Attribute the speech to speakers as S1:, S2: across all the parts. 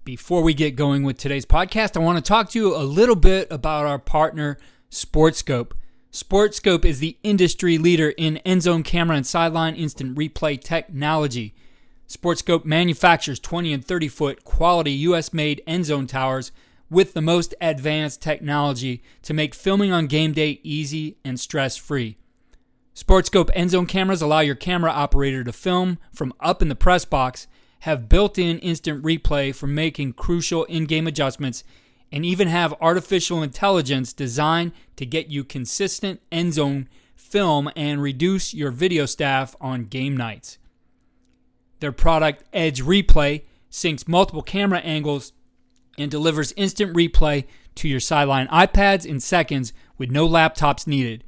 S1: Before we get going with today's podcast, I want to talk to you a little bit about our partner, SportScope. SportScope is the industry leader in end zone camera and sideline instant replay technology. SportScope manufactures 20 and 30-foot quality U.S.-made end zone towers with the most advanced technology to make filming on game day easy and stress-free. SportScope end zone cameras allow your camera operator to film from up in the press box, have built-in instant replay for making crucial in-game adjustments, and even have artificial intelligence designed to get you consistent end zone film and reduce your video staff on game nights. Their product, Edge Replay, syncs multiple camera angles and delivers instant replay to your sideline iPads in seconds with no laptops needed.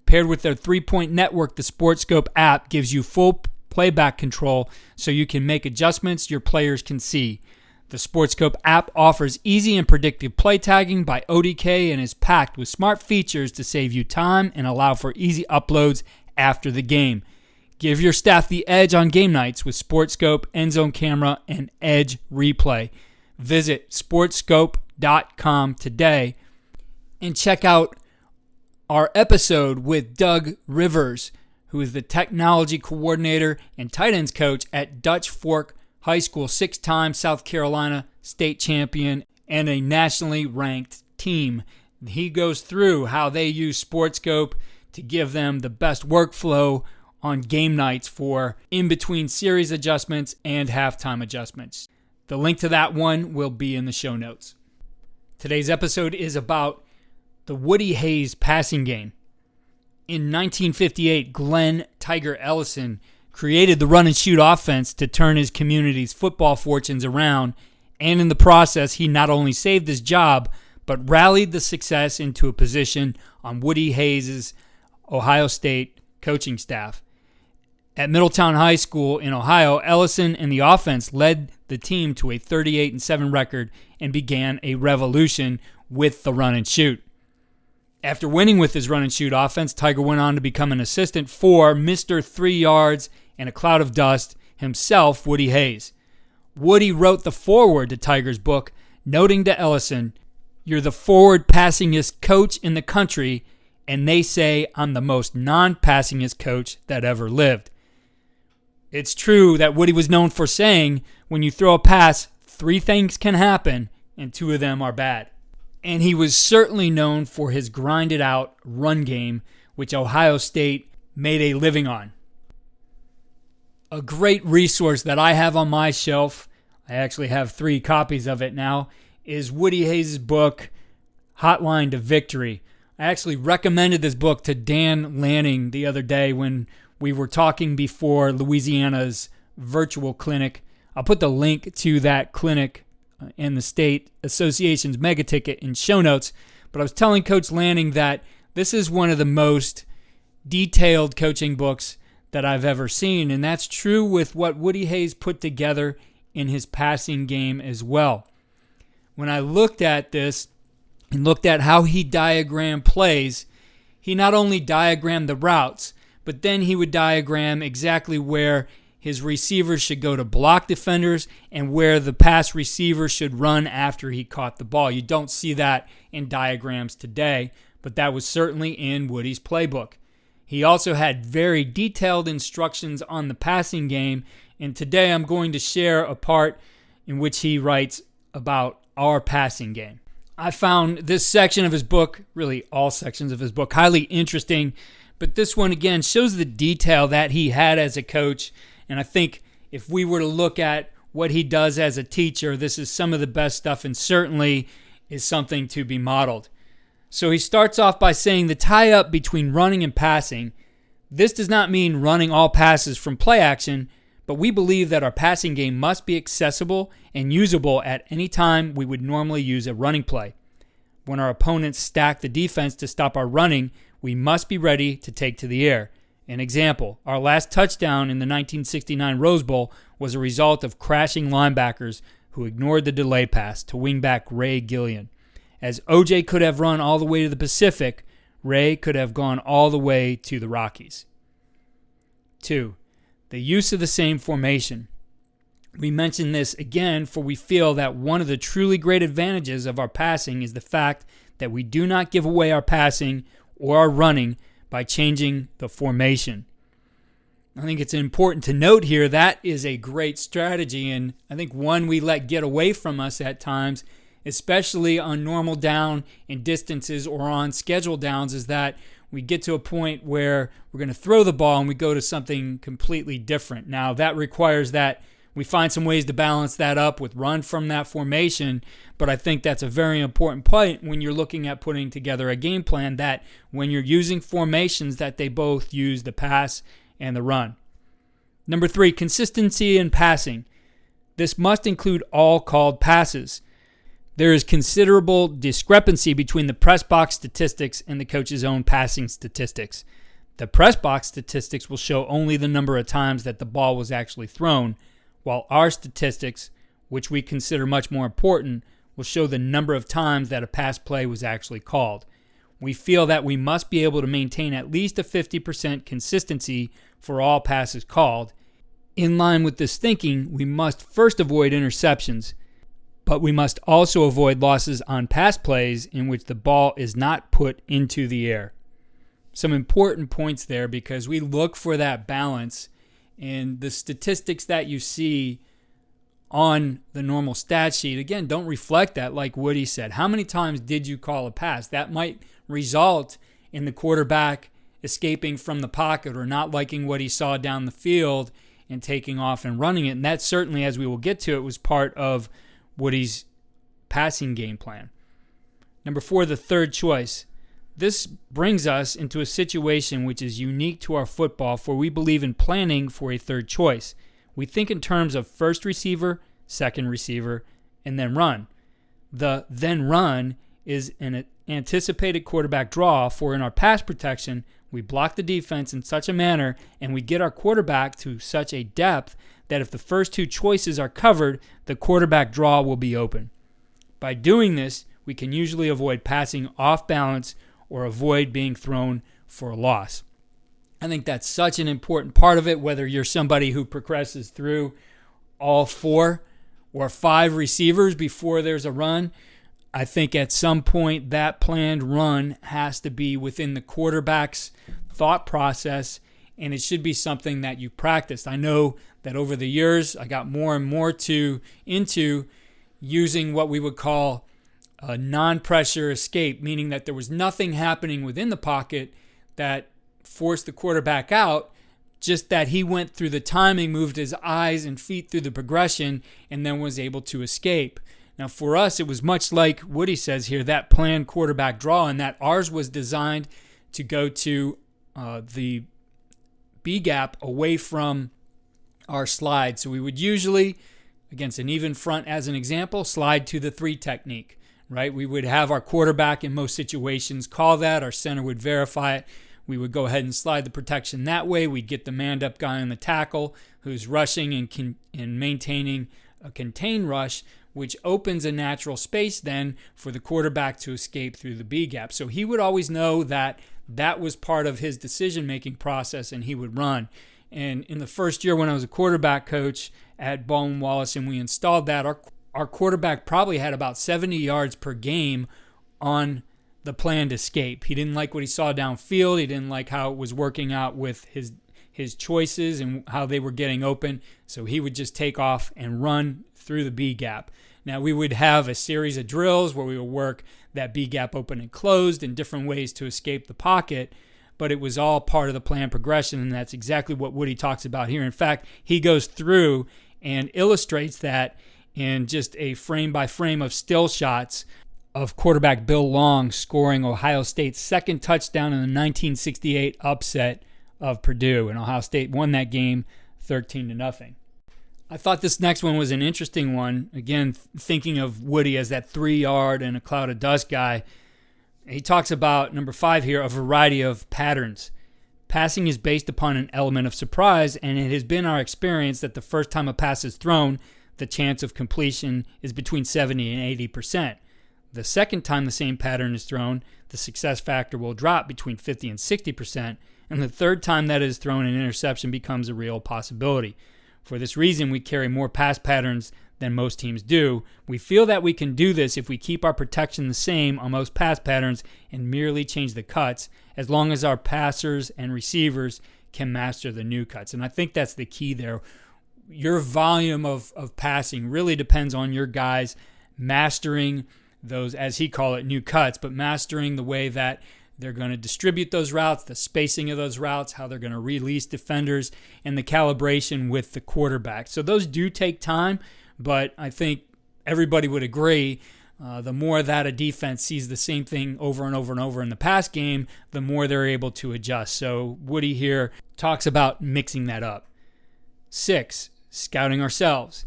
S1: Paired with their 3-point network, the SportScope app gives you full playback control so you can make adjustments your players can see. The SportScope app offers easy and predictive play tagging by ODK and is packed with smart features to save you time and allow for easy uploads after the game. Give your staff the edge on game nights with SportScope, Endzone Camera, and Edge Replay. Visit sportscope.com today and check out our episode with Doug Rivers, who is the technology coordinator and tight ends coach at Dutch Fork High School, 6-time South Carolina state champion and a nationally ranked team. He goes through how they use SportScope to give them the best workflow on game nights for in-between series adjustments and halftime adjustments. The link to that one will be in the show notes. Today's episode is about the Woody Hayes passing game. In 1958, Glen Tiger Ellison created the run-and-shoot offense to turn his community's football fortunes around, and in the process, he not only saved his job, but rallied the success into a position on Woody Hayes' Ohio State coaching staff. At Middletown High School in Ohio, Ellison and the offense led the team to a 38-7 record and began a revolution with the run-and-shoot. After winning with his run-and-shoot offense, Tiger went on to become an assistant for Mr. 3 Yards and a Cloud of Dust himself, Woody Hayes. Woody wrote the foreword to Tiger's book, noting to Ellison, "You're the forward-passingest coach in the country, and they say I'm the most non-passingest coach that ever lived." It's true that Woody was known for saying, when you throw a pass, 3 things can happen, and 2 of them are bad. And he was certainly known for his grinded-out run game, which Ohio State made a living on. A great resource that I have on my shelf, I actually have 3 copies of it now, is Woody Hayes' book, Hotline to Victory. I actually recommended this book to Dan Lanning the other day when we were talking before Louisiana's virtual clinic. I'll put the link to that clinic in the state association's mega ticket in show notes, but I was telling Coach Lanning that this is one of the most detailed coaching books that I've ever seen, and that's true with what Woody Hayes put together in his passing game as well. When I looked at this and looked at how he diagrammed plays, he not only diagrammed the routes, but then he would diagram exactly where his receivers should go to block defenders and where the pass receiver should run after he caught the ball. You don't see that in diagrams today, but that was certainly in Woody's playbook. He also had very detailed instructions on the passing game, and today I'm going to share a part in which he writes about our passing game. I found this section of his book, really all sections of his book, highly interesting, but this one again shows the detail that he had as a coach. And I think if we were to look at what he does as a teacher, this is some of the best stuff and certainly is something to be modeled. So he starts off by saying the tie-up between running and passing. This does not mean running all passes from play action, but we believe that our passing game must be accessible and usable at any time we would normally use a running play. When our opponents stack the defense to stop our running, we must be ready to take to the air. An example, our last touchdown in the 1969 Rose Bowl was a result of crashing linebackers who ignored the delay pass to wingback Ray Gillian. As OJ could have run all the way to the Pacific, Ray could have gone all the way to the Rockies. 2. The use of the same formation. We mention this again, for we feel that one of the truly great advantages of our passing is the fact that we do not give away our passing or our running by changing the formation. I think it's important to note here that is a great strategy, and I think one we let get away from us at times, especially on normal down and distances or on schedule downs, is that we get to a point where we're going to throw the ball and we go to something completely different. Now, that requires that we find some ways to balance that up with run from that formation, but I think that's a very important point when you're looking at putting together a game plan, that when you're using formations, that they both use the pass and the run. Number 3, consistency in passing. This must include all called passes. There is considerable discrepancy between the press box statistics and the coach's own passing statistics. The press box statistics will show only the number of times that the ball was actually thrown, while our statistics, which we consider much more important, will show the number of times that a pass play was actually called. We feel that we must be able to maintain at least a 50% consistency for all passes called. In line with this thinking, we must first avoid interceptions, but we must also avoid losses on pass plays in which the ball is not put into the air. Some important points there, because we look for that balance, and the statistics that you see on the normal stat sheet, again, don't reflect that. Like Woody said, how many times did you call a pass? That might result in the quarterback escaping from the pocket or not liking what he saw down the field and taking off and running it. And that certainly, as we will get to, it was part of Woody's passing game plan. Number 4, the third choice. This brings us into a situation which is unique to our football, for we believe in planning for a third choice. We think in terms of first receiver, second receiver, and then run. The then run is an anticipated quarterback draw, for in our pass protection, we block the defense in such a manner and we get our quarterback to such a depth that if the first 2 choices are covered, the quarterback draw will be open. By doing this, we can usually avoid passing off balance or avoid being thrown for a loss. I think that's such an important part of it, whether you're somebody who progresses through all 4 or 5 receivers before there's a run. I think at some point that planned run has to be within the quarterback's thought process, and it should be something that you practiced. I know that over the years I got more and more into using what we would call a non-pressure escape, meaning that there was nothing happening within the pocket that forced the quarterback out, just that he went through the timing, moved his eyes and feet through the progression, and then was able to escape. Now, for us, it was much like Woody says here, that planned quarterback draw, and that ours was designed to go to the B gap away from our slide. So we would usually, against an even front as an example, slide to the 3 technique, right? We would have our quarterback in most situations call that. Our center would verify it. We would go ahead and slide the protection that way. We'd get the manned-up guy on the tackle who's rushing and maintaining a contained rush, which opens a natural space then for the quarterback to escape through the B gap. So he would always know that that was part of his decision-making process, and he would run. And in the first year when I was a quarterback coach at Baldwin Wallace and we installed that, our quarterback probably had about 70 yards per game on the planned escape. He didn't like what he saw downfield. He didn't like how it was working out with his choices and how they were getting open. So he would just take off and run through the B gap. Now, we would have a series of drills where we would work that B gap open and closed in different ways to escape the pocket, but it was all part of the plan progression, and that's exactly what Woody talks about here. In fact, he goes through and illustrates that in just a frame-by-frame of still shots of quarterback Bill Long scoring Ohio State's second touchdown in the 1968 upset of Purdue, and Ohio State won that game 13-0. I thought this next one was an interesting one. Again, thinking of Woody as that 3-yard and a cloud of dust guy. He talks about, number 5 here, a variety of patterns. Passing is based upon an element of surprise, and it has been our experience that the first time a pass is thrown, the chance of completion is between 70 and 80%. The second time the same pattern is thrown, the success factor will drop between 50 and 60%, and the third time that is thrown, an interception becomes a real possibility. For this reason, we carry more pass patterns than most teams do. We feel that we can do this if we keep our protection the same on most pass patterns and merely change the cuts, as long as our passers and receivers can master the new cuts. And I think that's the key there. Your volume of passing really depends on your guys mastering those, as he call it, new cuts, but mastering the way that they're going to distribute those routes, the spacing of those routes, how they're going to release defenders, and the calibration with the quarterback. So those do take time, but I think everybody would agree the more that a defense sees the same thing over and over and over in the pass game, the more they're able to adjust. So Woody here talks about mixing that up. 6, scouting ourselves.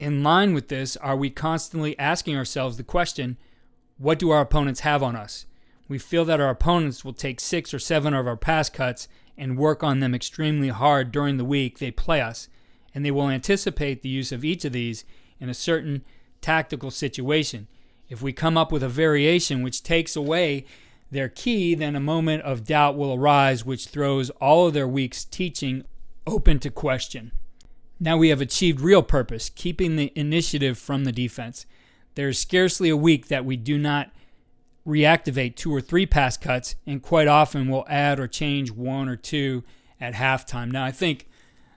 S1: In line with this, are we constantly asking ourselves the question, what do our opponents have on us? We feel that our opponents will take 6 or 7 of our pass cuts and work on them extremely hard during the week they play us, and they will anticipate the use of each of these in a certain tactical situation. If we come up with a variation which takes away their key, then a moment of doubt will arise which throws all of their week's teaching open to question. Now we have achieved real purpose, keeping the initiative from the defense. There is scarcely a week that we do not reactivate 2 or 3 pass cuts, and quite often we'll add or change 1 or 2 at halftime. Now I think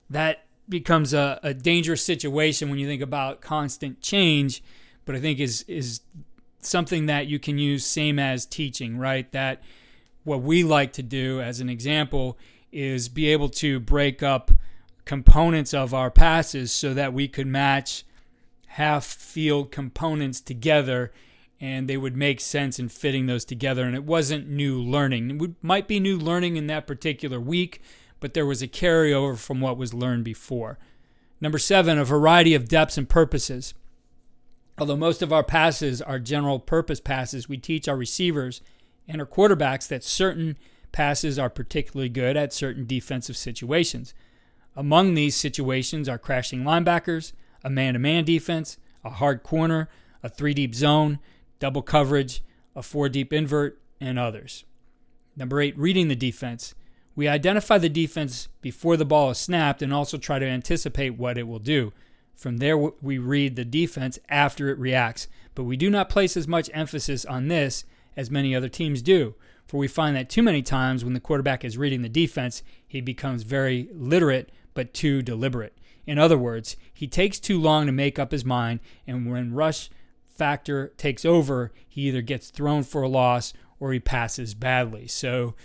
S1: that becomes a dangerous situation when you think about constant change, but I think is something that you can use same as teaching, right? That what we like to do as an example is be able to break up components of our passes so that we could match half field components together and they would make sense in fitting those together. And it wasn't new learning. It might be new learning in that particular week, but there was a carryover from what was learned before. Number 7, a variety of depths and purposes. Although most of our passes are general purpose passes, we teach our receivers and our quarterbacks that certain passes are particularly good at certain defensive situations. Among these situations are crashing linebackers, a man-to-man defense, a hard corner, a 3-deep zone, double coverage, a 4-deep invert, and others. Number 8, reading the defense. We identify the defense before the ball is snapped and also try to anticipate what it will do. From there, we read the defense after it reacts, but we do not place as much emphasis on this as many other teams do, for we find that too many times when the quarterback is reading the defense, he becomes very literate but too deliberate. In other words, he takes too long to make up his mind, and when rush factor takes over, he either gets thrown for a loss or he passes badly. So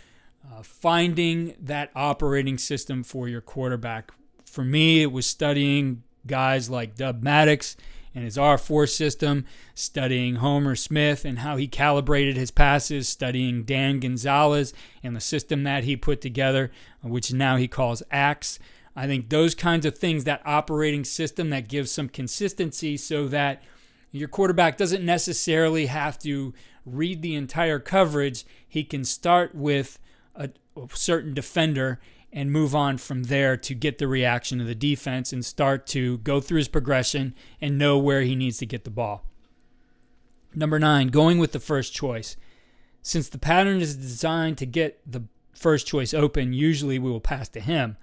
S1: finding that operating system for your quarterback. For me, it was studying guys like Dub Maddox and his R4 system, studying Homer Smith and how he calibrated his passes, studying Dan Gonzalez and the system that he put together, which now he calls ACTS. I think those kinds of things, that operating system that gives some consistency so that your quarterback doesn't necessarily have to read the entire coverage. He can start with a certain defender and move on from there to get the reaction of the defense and start to go through his progression and know where he needs to get the ball. Number 9, going with the first choice. Since the pattern is designed to get the first choice open, usually we will pass to him.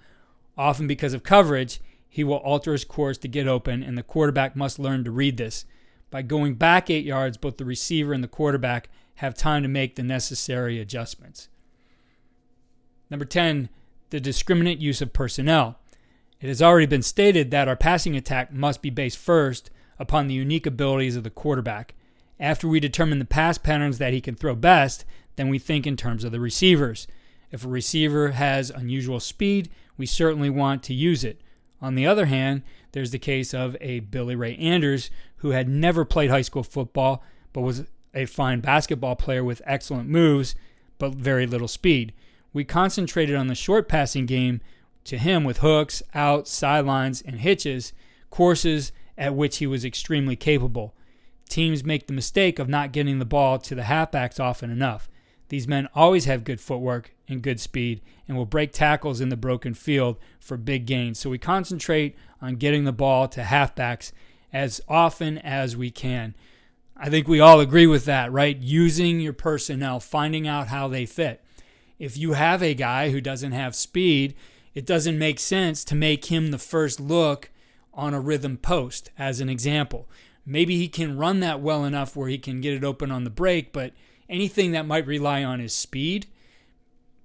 S1: Often because of coverage, he will alter his course to get open, and the quarterback must learn to read this. By going back 8 yards, both the receiver and the quarterback have time to make the necessary adjustments. Number 10, the discriminate use of personnel. It has already been stated that our passing attack must be based first upon the unique abilities of the quarterback. After we determine the pass patterns that he can throw best, then we think in terms of the receivers. If a receiver has unusual speed, we certainly want to use it. On the other hand, there's the case of a Billy Ray Anders who had never played high school football but was a fine basketball player with excellent moves but very little speed. We concentrated on the short passing game to him with hooks, outs, sidelines, and hitches, courses at which he was extremely capable. Teams make the mistake of not getting the ball to the halfbacks often enough. These men always have good footwork and good speed and will break tackles in the broken field for big gains. So we concentrate on getting the ball to halfbacks as often as we can. I think we all agree with that, right? Using your personnel, finding out how they fit. If you have a guy who doesn't have speed, it doesn't make sense to make him the first look on a rhythm post, as an example. Maybe he can run that well enough where he can get it open on the break, but anything that might rely on his speed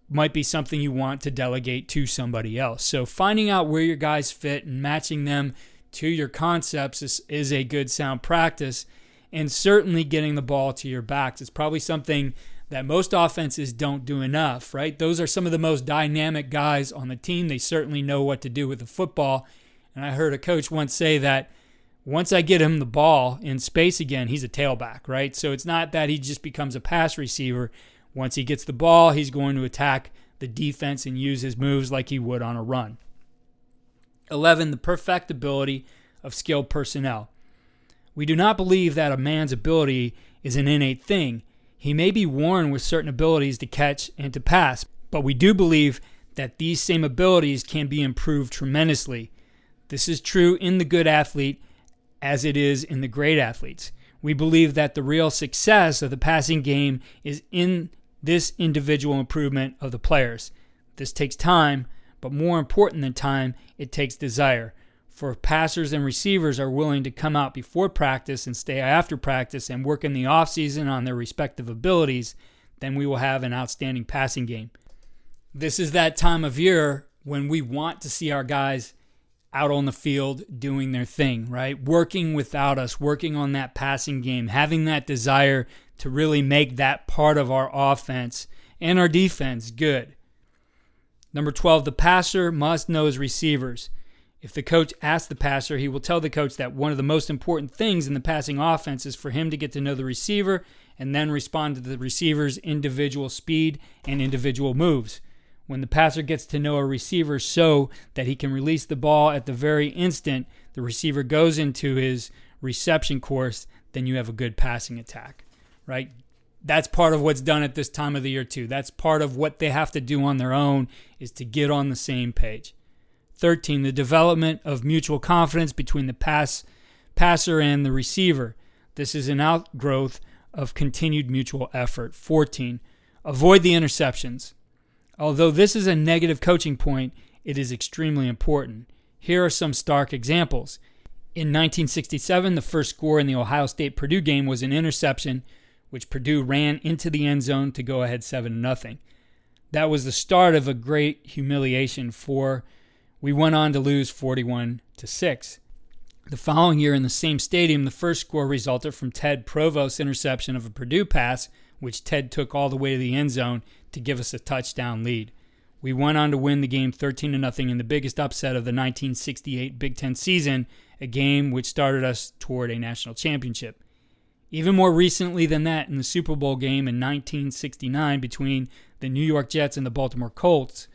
S1: might be something you want to delegate to somebody else. So finding out where your guys fit and matching them to your concepts is a good sound practice, and certainly getting the ball to your backs is probably something that most offenses don't do enough, right? Those are some of the most dynamic guys on the team. They certainly know what to do with the football. And I heard a coach once say that once I get him the ball in space again, he's a tailback, right? So it's not that he just becomes a pass receiver. Once he gets the ball, he's going to attack the defense and use his moves like he would on a run. 11, the perfectibility of skilled personnel. We do not believe that a man's ability is an innate thing. He may be born with certain abilities to catch and to pass, but we do believe that these same abilities can be improved tremendously. This is true in the good athlete as it is in the great athletes. We believe that the real success of the passing game is in this individual improvement of the players. This takes time, but more important than time, it takes desire. For if passers and receivers are willing to come out before practice and stay after practice and work in the offseason on their respective abilities, then we will have an outstanding passing game. This is that time of year when we want to see our guys out on the field doing their thing, right? Working without us, working on that passing game, having that desire to really make that part of our offense and our defense good. Number 12, the passer must know his receivers. If the coach asks the passer, he will tell the coach that one of the most important things in the passing offense is for him to get to know the receiver and then respond to the receiver's individual speed and individual moves. When the passer gets to know a receiver so that he can release the ball at the very instant the receiver goes into his reception course, then you have a good passing attack, right? That's part of what's done at this time of the year too. That's part of what they have to do on their own, is to get on the same page. 13, the development of mutual confidence between the passer and the receiver. This is an outgrowth of continued mutual effort. 14, avoid the interceptions. Although this is a negative coaching point, it is extremely important. Here are some stark examples. In 1967, the first score in the Ohio State-Purdue game was an interception, which Purdue ran into the end zone to go ahead 7-0. That was the start of a great humiliation we went on to lose 41-6. The following year in the same stadium, the first score resulted from Ted Provost's interception of a Purdue pass, which Ted took all the way to the end zone to give us a touchdown lead. We went on to win the game 13-0 in the biggest upset of the 1968 Big Ten season, a game which started us toward a national championship. Even more recently than that, in the Super Bowl game in 1969 between the New York Jets and the Baltimore Colts,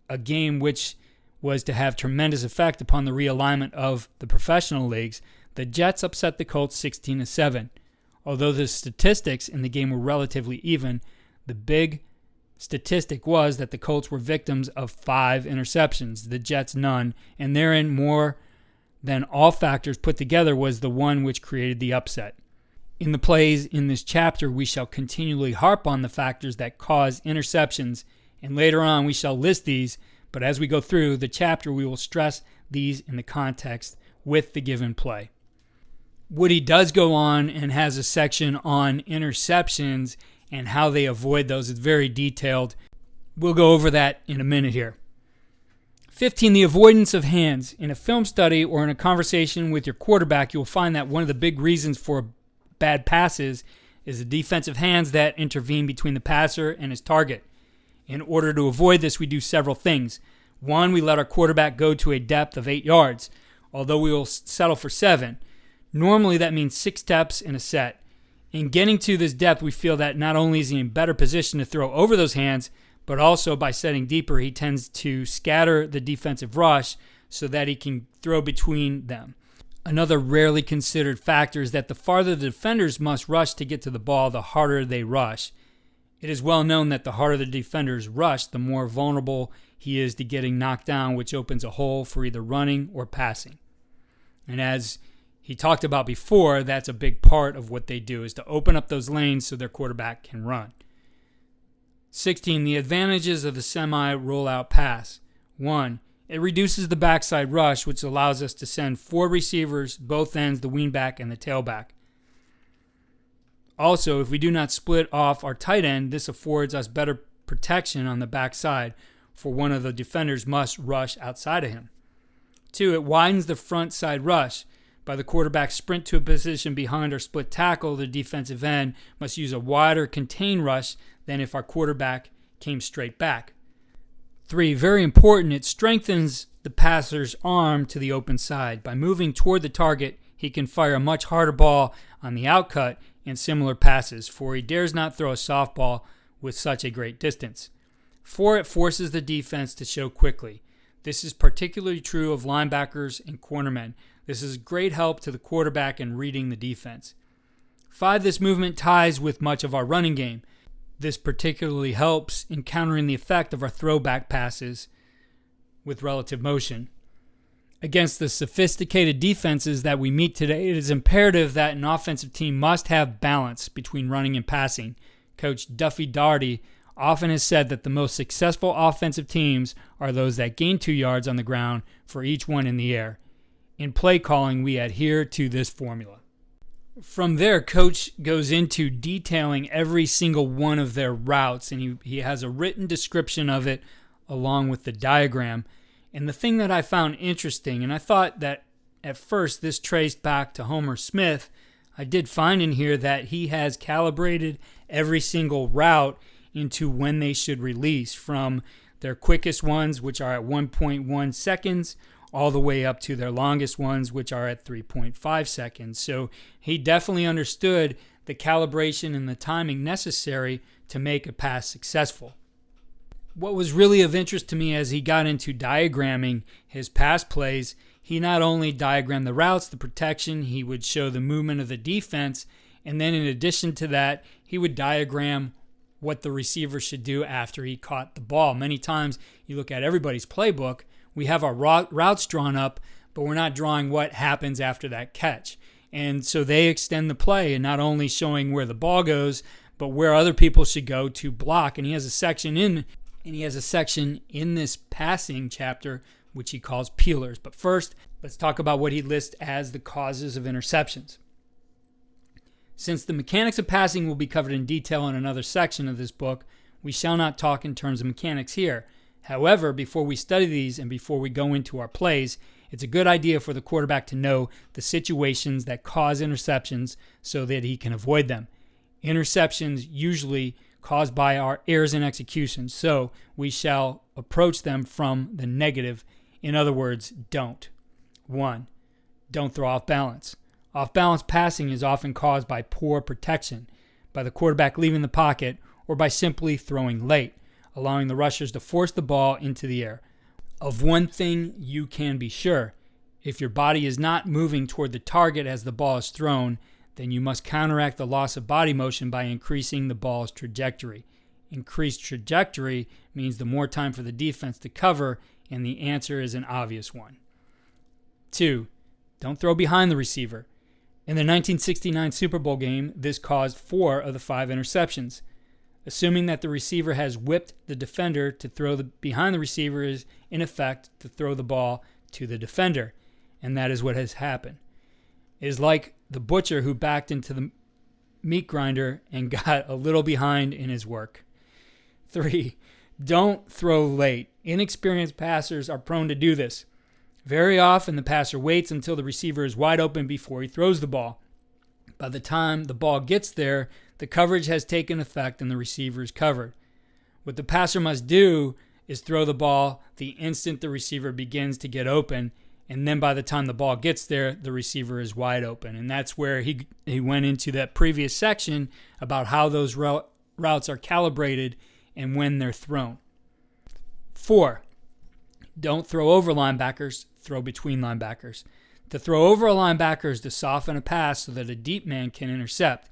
S1: a game which was to have tremendous effect upon the realignment of the professional leagues, the Jets upset the Colts 16-7. Although the statistics in the game were relatively even, the big statistic was that the Colts were victims of 5 interceptions, the Jets none, and therein more than all factors put together was the one which created the upset. In the plays in this chapter, we shall continually harp on the factors that cause interceptions, and later on we shall list these, but as we go through the chapter, we will stress these in the context with the given play. Woody does go on and has a section on interceptions and how they avoid those. It's very detailed. We'll go over that in a minute here. 15, the avoidance of hands. In a film study or in a conversation with your quarterback, you'll find that one of the big reasons for bad passes is the defensive hands that intervene between the passer and his target. In order to avoid this, we do several things. 1, we let our quarterback go to a depth of 8 yards, although we will settle for 7. Normally, that means 6 steps in a set. In getting to this depth, we feel that not only is he in better position to throw over those hands, but also by setting deeper, he tends to scatter the defensive rush so that he can throw between them. Another rarely considered factor is that the farther the defenders must rush to get to the ball, the harder they rush. It is well known that the harder the defenders rush, the more vulnerable he is to getting knocked down, which opens a hole for either running or passing. And as he talked about before, that's a big part of what they do, is to open up those lanes so their quarterback can run. 16, the advantages of the semi-rollout pass. 1. It reduces the backside rush, which allows us to send 4 receivers, both ends, the wingback and the tailback. Also, if we do not split off our tight end, this affords us better protection on the backside, for one of the defenders must rush outside of him. 2. It widens the front side rush. By the quarterback sprint to a position behind our split tackle, the defensive end must use a wider contained rush than if our quarterback came straight back. 3. Very important, it strengthens the passer's arm to the open side. By moving toward the target, he can fire a much harder ball on the outcut and similar passes, for he dares not throw a softball with such a great distance. 4. It forces the defense to show quickly. This is particularly true of linebackers and cornermen. This is great help to the quarterback in reading the defense. 5. This movement ties with much of our running game. This particularly helps in countering the effect of our throwback passes with relative motion. Against the sophisticated defenses that we meet today, it is imperative that an offensive team must have balance between running and passing. Coach Duffy Daugherty often has said that the most successful offensive teams are those that gain 2 yards on the ground for each one in the air. In play calling, we adhere to this formula. From there, Coach goes into detailing every single one of their routes, and he has a written description of it along with the diagram. And the thing that I found interesting, and I thought that at first this traced back to Homer Smith, I did find in here that he has calibrated every single route into when they should release, from their quickest ones, which are at 1.1 seconds, all the way up to their longest ones, which are at 3.5 seconds. So he definitely understood the calibration and the timing necessary to make a pass successful. What was really of interest to me as he got into diagramming his pass plays, he not only diagrammed the routes, the protection, he would show the movement of the defense, and then in addition to that, he would diagram what the receiver should do after he caught the ball. Many times you look at everybody's playbook, we have our routes drawn up, but we're not drawing what happens after that catch. And so they extend the play and not only showing where the ball goes, but where other people should go to block. And he has a section in this passing chapter which he calls peelers. But first, let's talk about what he lists as the causes of interceptions. Since the mechanics of passing will be covered in detail in another section of this book, we shall not talk in terms of mechanics here. However, before we study these and before we go into our plays, it's a good idea for the quarterback to know the situations that cause interceptions so that he can avoid them. Interceptions usually caused by our errors in execution, so we shall approach them from the negative. In other words, don't. 1. Don't throw off balance. Off-balance passing is often caused by poor protection, by the quarterback leaving the pocket, or by simply throwing late, allowing the rushers to force the ball into the air. Of one thing you can be sure, if your body is not moving toward the target as the ball is thrown, then you must counteract the loss of body motion by increasing the ball's trajectory. Increased trajectory means the more time for the defense to cover, and the answer is an obvious one. 2. Don't throw behind the receiver. In the 1969 Super Bowl game, this caused 4 of the 5 interceptions. Assuming that the receiver has whipped the defender to throw behind the receiver is, in effect, to throw the ball to the defender, and that is what has happened. It is like the butcher who backed into the meat grinder and got a little behind in his work. 3. Don't throw late. Inexperienced passers are prone to do this. Very often, the passer waits until the receiver is wide open before he throws the ball. By the time the ball gets there, the coverage has taken effect and the receiver is covered. What the passer must do is throw the ball the instant the receiver begins to get open, and then by the time the ball gets there, the receiver is wide open. And that's where he went into that previous section about how those routes are calibrated and when they're thrown. 4. Don't throw over linebackers, throw between linebackers. To throw over a linebacker is to soften a pass so that a deep man can intercept.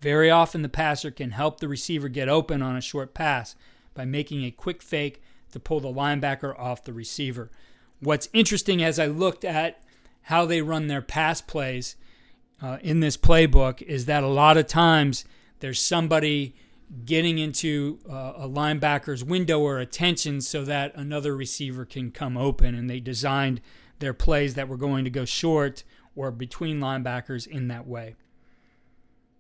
S1: Very often the passer can help the receiver get open on a short pass by making a quick fake to pull the linebacker off the receiver. What's interesting as I looked at how they run their pass plays in this playbook is that a lot of times there's somebody getting into a linebacker's window or attention so that another receiver can come open. And they designed their plays that were going to go short or between linebackers in that way.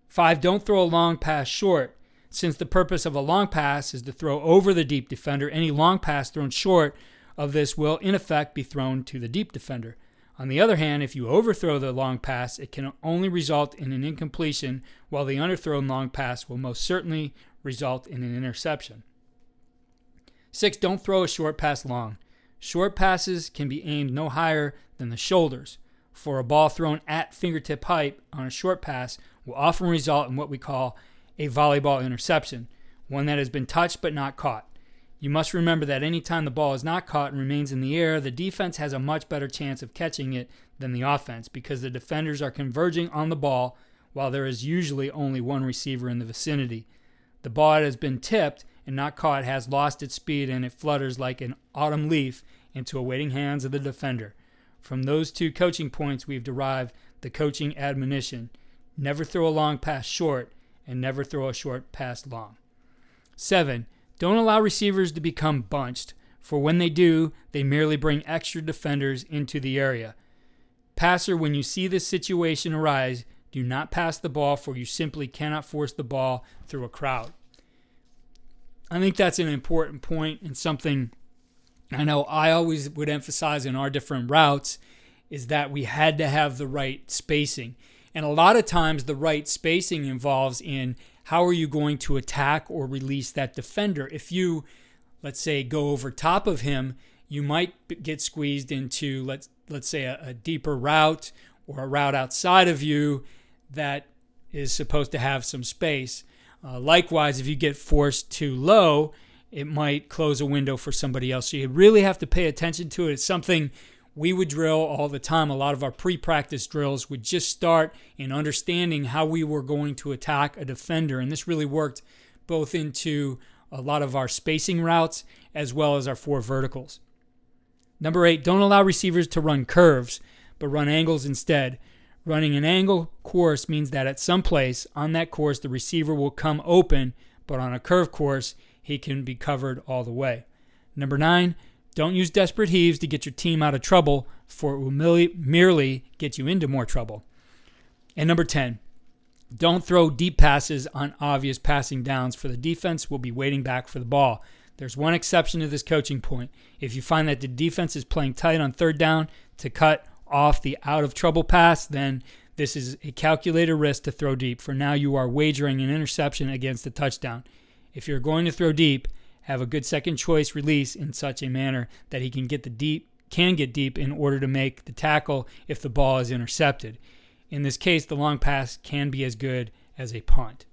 S1: 5, don't throw a long pass short. Since the purpose of a long pass is to throw over the deep defender, any long pass thrown short of this will, in effect, be thrown to the deep defender. On the other hand, if you overthrow the long pass, it can only result in an incompletion, while the underthrown long pass will most certainly result in an interception. 6, don't throw a short pass long. Short passes can be aimed no higher than the shoulders. For a ball thrown at fingertip height on a short pass will often result in what we call a volleyball interception, one that has been touched but not caught. You must remember that any time the ball is not caught and remains in the air, the defense has a much better chance of catching it than the offense because the defenders are converging on the ball while there is usually only one receiver in the vicinity. The ball that has been tipped and not caught has lost its speed and it flutters like an autumn leaf into awaiting hands of the defender. From those 2 coaching points, we've derived the coaching admonition: never throw a long pass short and never throw a short pass long. 7, don't allow receivers to become bunched, for when they do, they merely bring extra defenders into the area. Passer, when you see this situation arise, do not pass the ball, for you simply cannot force the ball through a crowd. I think that's an important point, and something I know I always would emphasize in our different routes is that we had to have the right spacing. And a lot of times the right spacing involves in how are you going to attack or release that defender. If you, let's say, go over top of him, you might get squeezed into, let's say, a deeper route or a route outside of you that is supposed to have some space. Likewise, if you get forced too low, it might close a window for somebody else. So you really have to pay attention to it. It's something we would drill all the time. A lot of our pre-practice drills would just start in understanding how we were going to attack a defender. And this really worked both into a lot of our spacing routes as well as our 4 verticals. Number 8, don't allow receivers to run curves, but run angles instead. Running an angle course means that at some place on that course, the receiver will come open, but on a curve course, he can be covered all the way. Number 9, don't use desperate heaves to get your team out of trouble, for it will merely get you into more trouble. And number 10, don't throw deep passes on obvious passing downs, for the defense will be waiting back for the ball. There's one exception to this coaching point. If you find that the defense is playing tight on 3rd down to cut off the out of trouble pass, then this is a calculated risk to throw deep, for now you are wagering an interception against a touchdown. If you're going to throw deep, have a good second choice release in such a manner that he can get deep in order to make the tackle if the ball is intercepted. In this case, the long pass can be as good as a punt.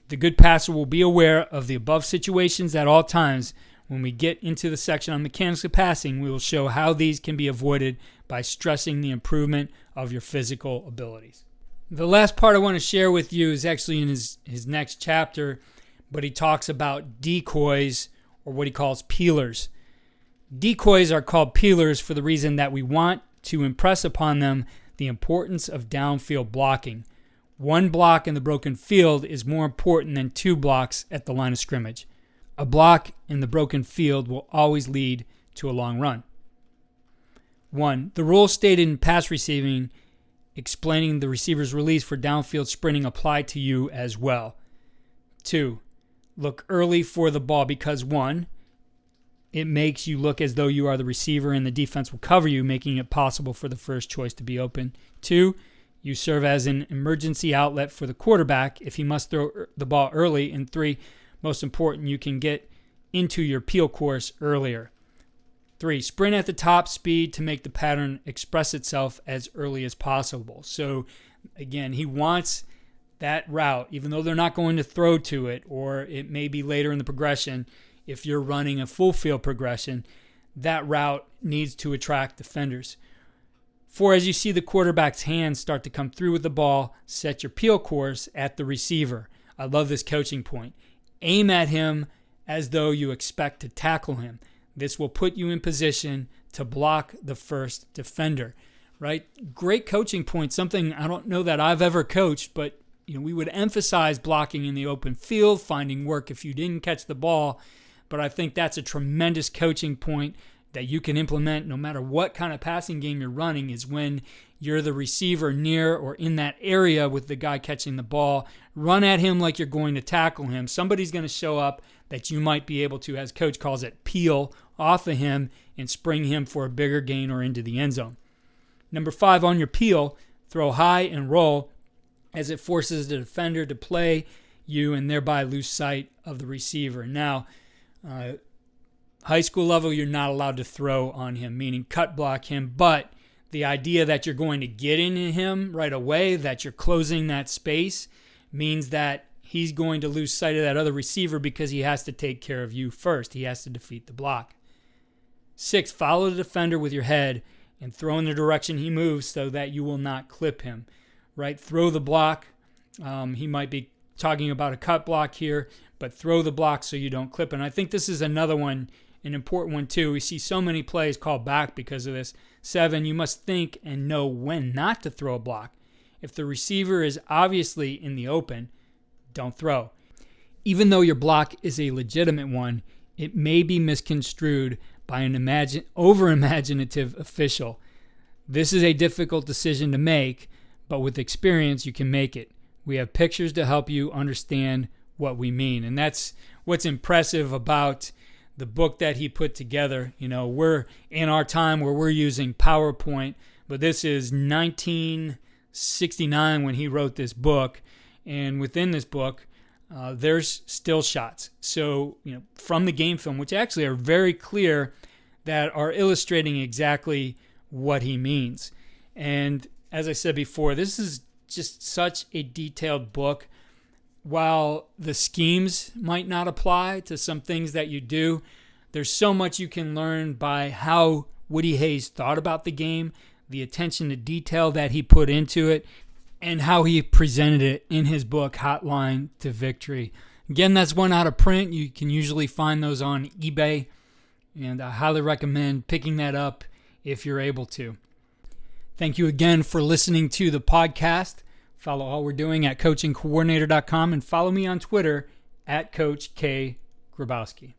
S1: The good passer will be aware of the above situations at all times. When we get into the section on mechanics of passing, we will show how these can be avoided by stressing the improvement of your physical abilities. The last part I want to share with you is actually in his next chapter, but he talks about decoys, or what he calls peelers. Decoys are called peelers for the reason that we want to impress upon them the importance of downfield blocking. 1 block in the broken field is more important than 2 blocks at the line of scrimmage. A block in the broken field will always lead to a long run. 1. The rules stated in pass receiving explaining the receiver's release for downfield sprinting apply to you as well. 2. Look early for the ball because 1, it makes you look as though you are the receiver and the defense will cover you, making it possible for the first choice to be open. 2, you serve as an emergency outlet for the quarterback if he must throw the ball early. And 3, most important, you can get into your peel course earlier. 3, sprint at the top speed to make the pattern express itself as early as possible. So again, he wants that route, even though they're not going to throw to it, or it may be later in the progression. If you're running a full field progression, that route needs to attract defenders. 4, as you see the quarterback's hands start to come through with the ball, set your peel course at the receiver. I love this coaching point. Aim at him as though you expect to tackle him. This will put you in position to block the first defender, right? Great coaching point, something I don't know that I've ever coached, but we would emphasize blocking in the open field, finding work if you didn't catch the ball. But I think that's a tremendous coaching point that you can implement no matter what kind of passing game you're running, is when you're the receiver near or in that area with the guy catching the ball, run at him like you're going to tackle him. Somebody's going to show up that you might be able to, as coach calls it, peel off of him and spring him for a bigger gain or into the end zone. Number 5, on your peel, throw high and roll, as it forces the defender to play you and thereby lose sight of the receiver. Now, high school level, you're not allowed to throw on him, meaning cut block him, but the idea that you're going to get into him right away, that you're closing that space, means that he's going to lose sight of that other receiver because he has to take care of you first. He has to defeat the block. 6, follow the defender with your head and throw in the direction he moves so that you will not clip him. Right? Throw the block. He might be talking about a cut block here, but throw the block so you don't clip. And I think this is another one, an important one too. We see so many plays called back because of this. 7, you must think and know when not to throw a block. If the receiver is obviously in the open, don't throw. Even though your block is a legitimate one, it may be misconstrued by an over-imaginative official. This is a difficult decision to make, but with experience, you can make it. We have pictures to help you understand what we mean. And that's what's impressive about the book that he put together. We're in our time where we're using PowerPoint, but this is 1969 when he wrote this book. And within this book, there's still shots. So, from the game film, which actually are very clear, that are illustrating exactly what he means. And as I said before, this is just such a detailed book. While the schemes might not apply to some things that you do, there's so much you can learn by how Woody Hayes thought about the game, the attention to detail that he put into it, and how he presented it in his book, Hotline to Victory. Again, that's one out of print. You can usually find those on eBay, and I highly recommend picking that up if you're able to. Thank you again for listening to the podcast. Follow all we're doing at coachingcoordinator.com and follow me on Twitter at Coach K. Grabowski.